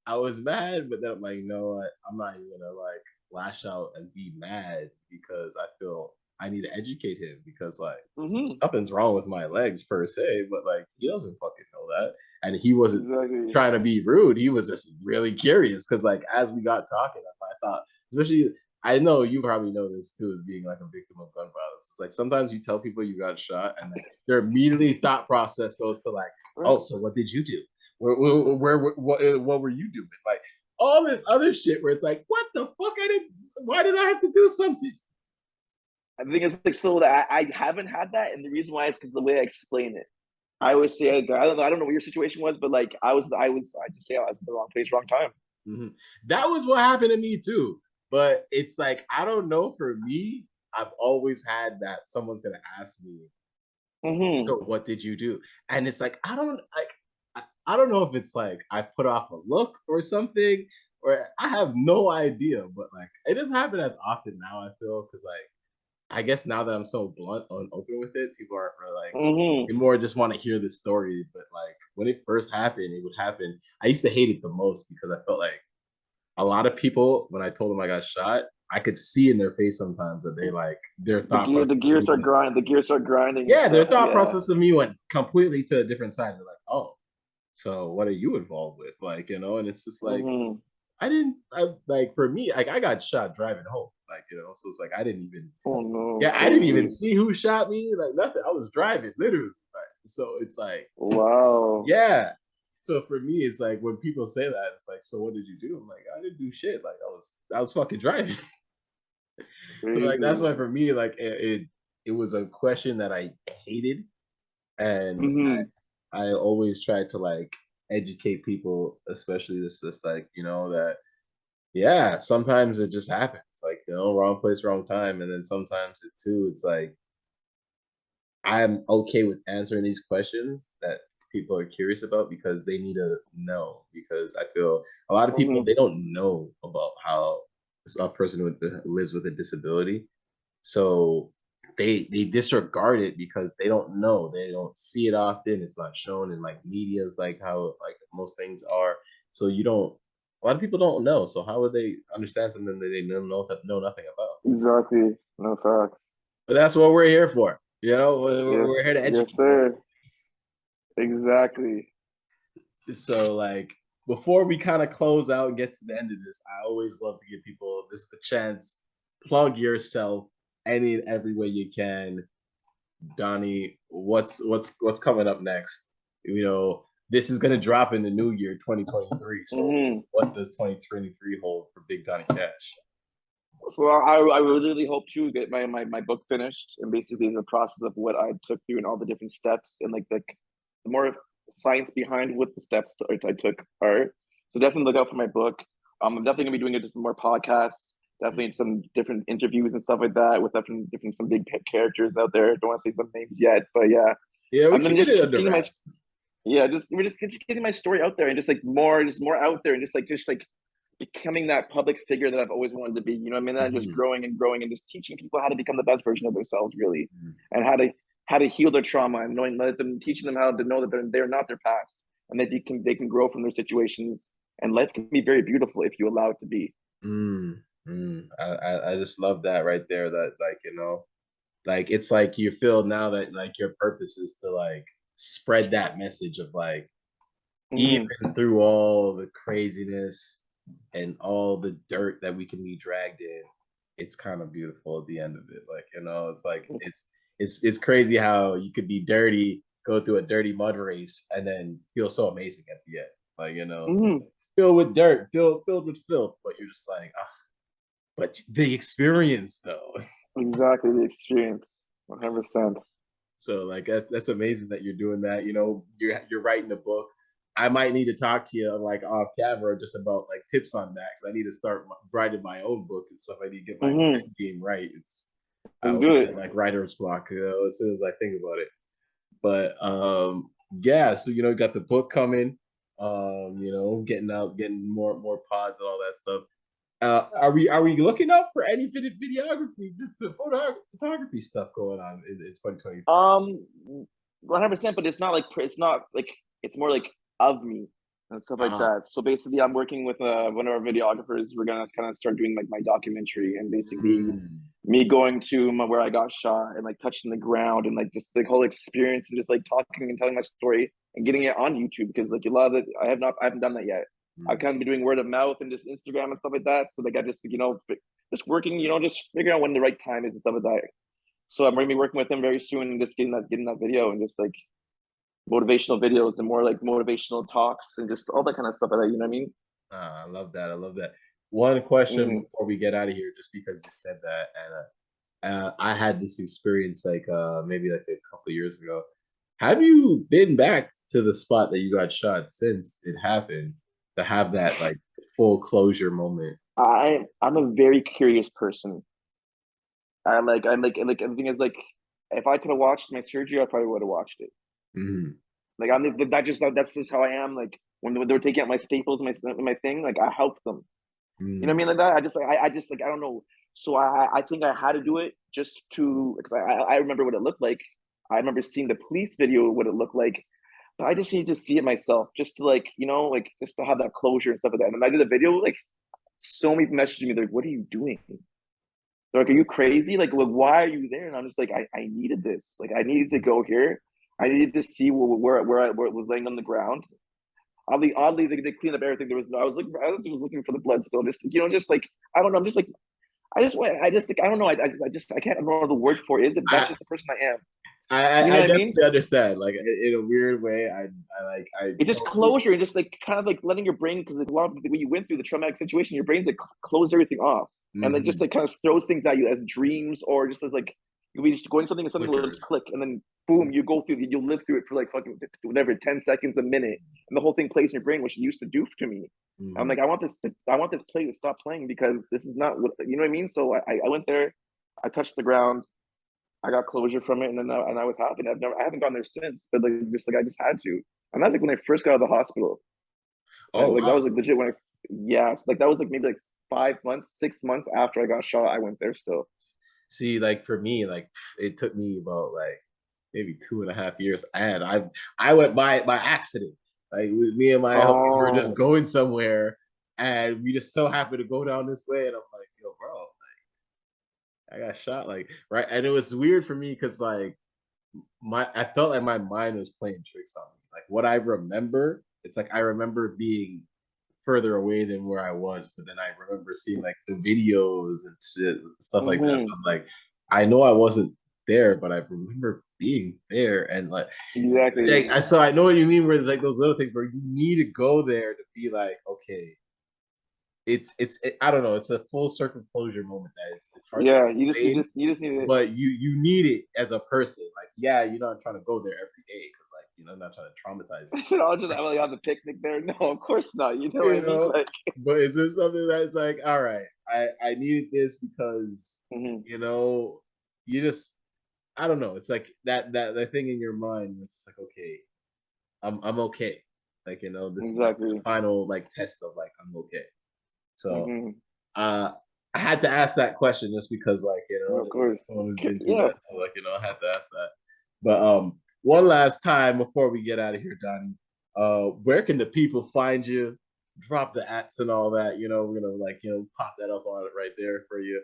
I was mad, but then I'm like, you know what? I'm not even gonna like lash out and be mad, because I feel I need to educate him, because like hmm nothing's wrong with my legs per se, but like he doesn't fucking know that. And he wasn't exactly. trying to be rude. He was just really curious, because like as we got talking, I thought, especially I know you probably know this too, as being like a victim of gun violence. It's like sometimes you tell people you got shot, and like their immediately thought process goes to like, Right. oh, so what did you do? What were you doing? Like all this other shit where it's like, what the fuck? Why did I have to do something? I think it's like so that I haven't had that, and the reason why is because the way I explain it. I always say I don't know what your situation was, but like I just say I was in the wrong place, wrong time. Mhm. That was what happened to me too. But it's like, I don't know, for me, I've always had that someone's gonna ask me, Hmm. so what did you do? And it's like, I don't know if it's like I put off a look or something, or I have no idea, but like it doesn't happen as often now, I feel, because like I guess now that I'm so blunt and open with it, people aren't really like, Hmm. they more just want to hear the story. But like when it first happened, it would happen. I used to hate it the most, because I felt like a lot of people, when I told them I got shot, I could see in their face sometimes that they like their thought The process of me gears are went, grind, the gears are grinding and yeah, their stuff. thought Yeah. process of me went completely to a different side. They're like, oh, so what are you involved with? Like, and it's just like, Hmm. I like, for me, like I got shot driving home, like, so it's like Oh no, yeah, I didn't even crazy. see who shot me, like nothing. I was driving literally. Right? So it's like, Wow. yeah. So for me, it's like when people say that, it's like, so what did you do? I'm like, I didn't do shit. Like I was fucking driving. So like that's Crazy. why for me, like it was a question that I hated, and Mm-hmm. I always tried to like educate people, especially this like that yeah, sometimes it just happens, like wrong place, wrong time, and then sometimes it too, it's like I'm okay with answering these questions that people are curious about because they need to know. Because I feel a lot of people Mm-hmm. they don't know about how a person lives with a disability, so they disregard it because they don't know. They don't see it often. It's not shown in like media's like how like most things are. So you don't. A lot of people don't know. So how would they understand something that they know nothing about? Exactly. No facts. But that's what we're here for. Yes. We're here to Yes, educate. sir. Exactly. So like before we kind of close out and get to the end of this, I always love to give people this the chance. Plug yourself any and every way you can. Donnie, what's coming up next? This is gonna drop in the new year, 2023. So Mm-hmm. what does 2023 hold for Big Donny Cash? So I really hope to get my book finished and basically the process of what I took through and all the different steps and like the more science behind what the steps I took are. So definitely look out for my book. I'm definitely gonna be doing it just some more podcasts, definitely some different interviews and stuff like that with different some big characters out there. Don't want to say some names yet, but yeah, Yeah, we're I'm then keeping it just under getting my wraps. yeah, just getting my story out there and just more out there and just like becoming that public figure that I've always wanted to be. You know what I mean? And just Mhm, growing and growing and just teaching people how to become the best version of themselves, really, mhm. and how to heal their trauma and knowing let them teaching them how to know that they're not their past and that they can grow from their situations and life can be very beautiful if you allow it to be. I just love that right there. That like like it's like you feel now that like your purpose is to like spread that message of like even Mm-hmm. through all the craziness and all the dirt that we can be dragged in, it's kind of beautiful at the end of it. Like, it's like it's crazy how you could be dirty, go through a dirty mud race, and then feel so amazing at the end. Like, Mm-hmm. filled with dirt, filled with filth, but you're just like, ah, but the experience though. Exactly the experience, 100%. So like that's amazing that you're doing that. You're writing a book. I might need to talk to you like off camera just about like tips on that because I need to start writing my own book and stuff. I need to get my Mm-hmm. pen game right. I Let's always do get it. like writer's block as soon as I think about it. But yeah, so you got the book coming. Getting out, getting more pods and all that stuff. Are we looking up for any videography, photography stuff going on in 2020? 100%, but it's not like it's more like of me and stuff like Uh, that. So basically, I'm working with one of our videographers. We're gonna kind of start doing like my documentary and basically mm, me going to where I got shot and like touching the ground and like just the whole experience and just like talking and telling my story and getting it on YouTube because like a lot of it I haven't done that yet. I've mm. kind of been doing word of mouth and just Instagram and stuff like that. So like I just just working, just figuring out when the right time is and stuff like that. So I'm gonna be working with him very soon and just getting that video and just like motivational videos and more like motivational talks and just all that kind of stuff like that. You know what I mean? I love that. I love that. One question Mm-hmm. before we get out of here, just because you said that, and I had this experience like maybe like a couple of years ago. Have you been back to the spot that you got shot since it happened to have that like full closure moment? I'm a very curious person. I like the thing is like if I could have watched my surgery, I probably would have watched it. Mhm, Like that's just how I am. Like when they were taking out my staples, my thing, like I helped them. You know what I mm, mean? Like that. I just like I don't know. So I think I had to do it just to because I remember what it looked like. I remember seeing the police video what it looked like, but I just need to see it myself just to like like just to have that closure and stuff like that. And when I did the video, like so many people messaging me like, "What are you doing?" They're like, "Are you crazy? Like, why are you there?" And I'm just like, I needed this. Like, I needed to go here. I needed to see where it was laying on the ground. Oddly, they cleaned up everything. There was no. I was looking for the blood spill. Just just like I don't know. I'm just like I just like I don't know. I can't remember the word for it. Is it? That's I just the person I am. I, You I know what I mean? definitely understand. Like in a weird way, I It's just totally. closure and just like kind of like letting your brain, because like a lot of when you went through the traumatic situation, your brain's like closed everything off, and then just Mm-hmm. like kind of throws things at you as dreams, or just as like you'll be just going something and something will just Flickers. click, and then boom, you go through, you'll live through it for like fucking whatever, 10 seconds, a minute, and the whole thing plays in your brain, which it used to do to me. I'm Mm-hmm. like, I want this play to stop playing because this is not what, you know what I mean. So I went there, I touched the ground, I got closure from it, and then and I was happy. I haven't gone there since, but like I just had to. And that's like when I first got out of the hospital. Oh Like that was wow. like legit when I, yeah, so, like that was like maybe like 5 months, 6 months after I got shot. I went there still. See, like for me, like it took me about like maybe 2.5 years. And I went by accident. Like with me and my homies were just Oh, going somewhere, and we just so happened to go down this way, and I'm like, yo, bro, I got shot, like right, and it was weird for me because like I felt like my mind was playing tricks on me. Like what I remember, it's like I remember being further away than where I was, but then I remember seeing like the videos and shit, stuff like that. So mm-hmm. I'm like, I know I wasn't there, but I remember being there, and Exactly. so I know what you mean. Where it's like those little things where you need to go there to be like, okay, I don't know, it's a full circle closure moment that it's hard to Yeah, explain, you just need it. but you need it as a person. Like, yeah, you're not trying to go there every day because like I'm not trying to traumatize you. I'll just like have the picnic there. No, of course not. You know what You I mean? know, Like, but is there something that's like, all right, I needed this because mm-hmm. you know, you just I don't know. It's like that thing in your mind. It's like, okay, I'm okay. Like this is like the Exactly. final like test of like I'm okay. So Mm-hmm. uh I had to ask that question just because like Of this is course. someone who's been through Yeah, that. So like I had to ask that. But one last time before we get out of here, Donnie, where can the people find you? Drop the ats and all that. We're gonna like pop that up on it right there for you.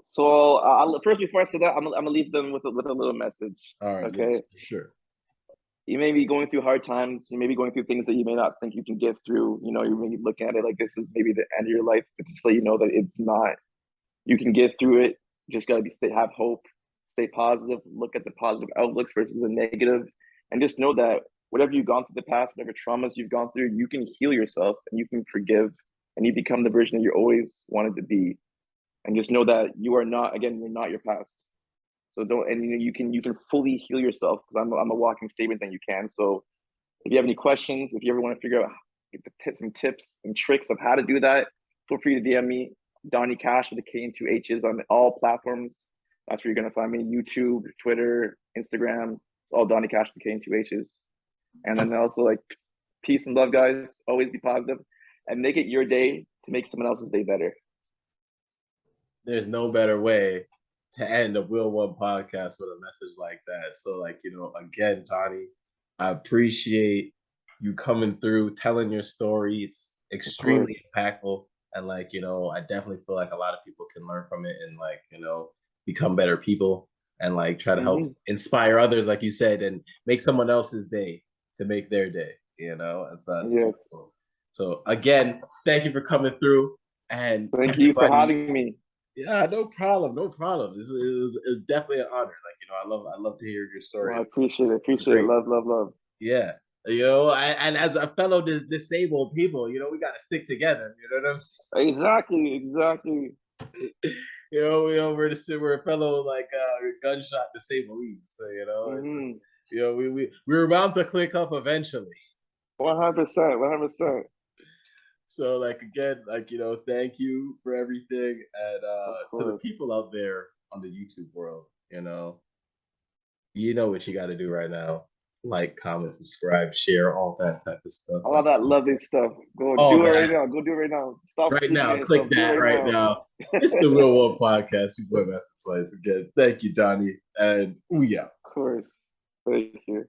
so first, before I say that, I'm gonna leave them with with a little message. All right, yes, Okay, for sure. you may be going through hard times. You may be going through things that you may not think you can get through. You know, you may be looking at it like this is maybe the end of your life, but just let you know that it's not. You can get through it. You just gotta have hope, stay positive, look at the positive outlooks versus the negative, and just know that whatever you've gone through the past, whatever traumas you've gone through, you can heal yourself and you can forgive, and you become the version that you always wanted to be. And just know that you are not, again, you're not your past. So don't, and you can fully heal yourself, because I'm a walking statement that you can. So if you have any questions, if you ever want to figure out some tips and tricks of how to do that, feel free to DM me, Donny Kashh with a K and two H's on all platforms. That's where you're gonna find me: YouTube, Twitter, Instagram, all Donny Kashh with a K and two H's. And then also like peace and love, guys. Always be positive and make it your day to make someone else's day better. There's no better way to end a Wheel1 podcast with a message like that. So, like, again, Tony, I appreciate you coming through, telling your story. It's Of course. extremely impactful. And, like, I definitely feel like a lot of people can learn from it and, like, become better people and, like, try to help Mm-hmm. inspire others, like you said, and make someone else's day to make their day. And so that's Yes. beautiful. So, again, thank you for coming through. And Thank you for everybody, having me. yeah, no problem, no problem. It was definitely an honor. Like I love to hear your story. Well, I It was, appreciate it. it was Appreciate it. great. Love, love, love. Yeah, and as a fellow disabled people, we got to stick together. You know what I'm Exactly. Exactly. saying? We're a fellow like gunshot disablees. So it's just Mm-hmm. we're bound to click up eventually. 100%. 100%. So like again, like thank you for everything, and Of to the course. people out there on the YouTube world, you know what you got to do right now. Like, comment, subscribe, share, all that type of stuff. All Like that lovely stuff. Go all do it right that now. Go do it right now. Stop right sleeping now. on Click yourself. Do it that right right now. now. It's the Wheel1 podcast. Your boy Master Twice again. Thank you, Donnie, and we out. Of course. Thank you.